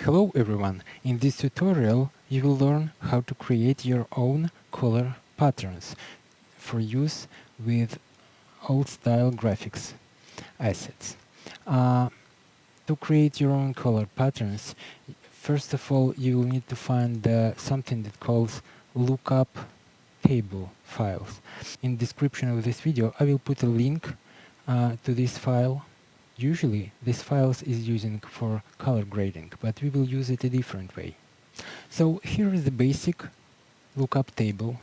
Hello everyone, in this tutorial you will learn how to create your own color patterns for use with old style graphics assets. Uh, to create your own color patterns, first of all you will need to find something that calls lookup table files. In the description of this video I will put a link to this file. Usually this file is using for color grading, but we will use it a different way. So here is the basic lookup table,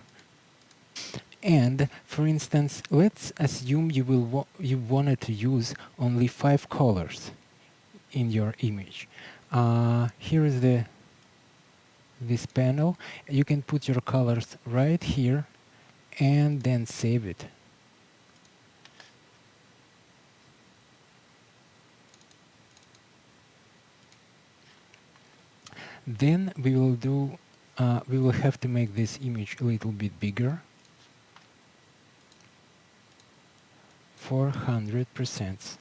and for instance let's assume you wanted to use only 5 colors in your image. Here is this panel. You can put your colors right here and then save it. Then we will have to make this image a little bit bigger, 400%.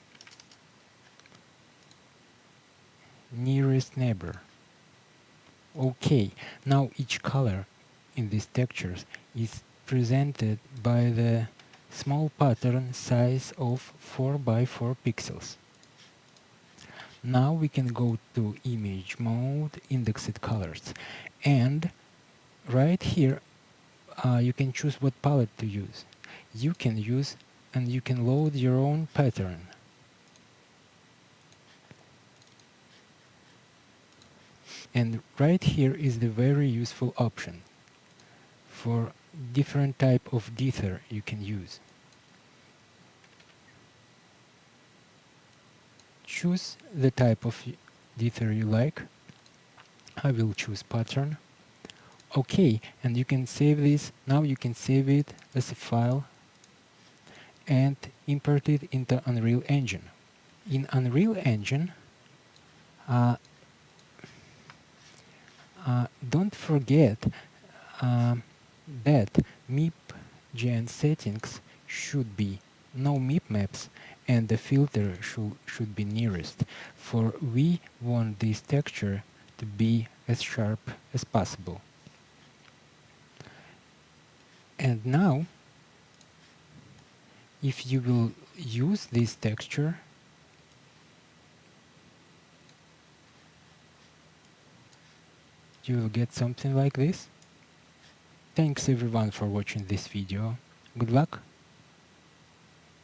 Nearest neighbor. Okay, now each color in these textures is presented by the small pattern size of 4 by 4 pixels. Now we can go to image mode, indexed colors, and right here you can choose what palette to use. You can load your own pattern. And right here is the very useful option for different type of dither you can use. Choose the type of dither you like. I will choose pattern. Okay, and you can save this. Now you can save it as a file and import it into Unreal Engine. In Unreal Engine, don't forget that MIP-gen settings should be no MIP maps and the filter should be nearest, for we want this texture to be as sharp as possible. And now, if you will use this texture, you will get something like this. Thanks everyone for watching this video. Good luck!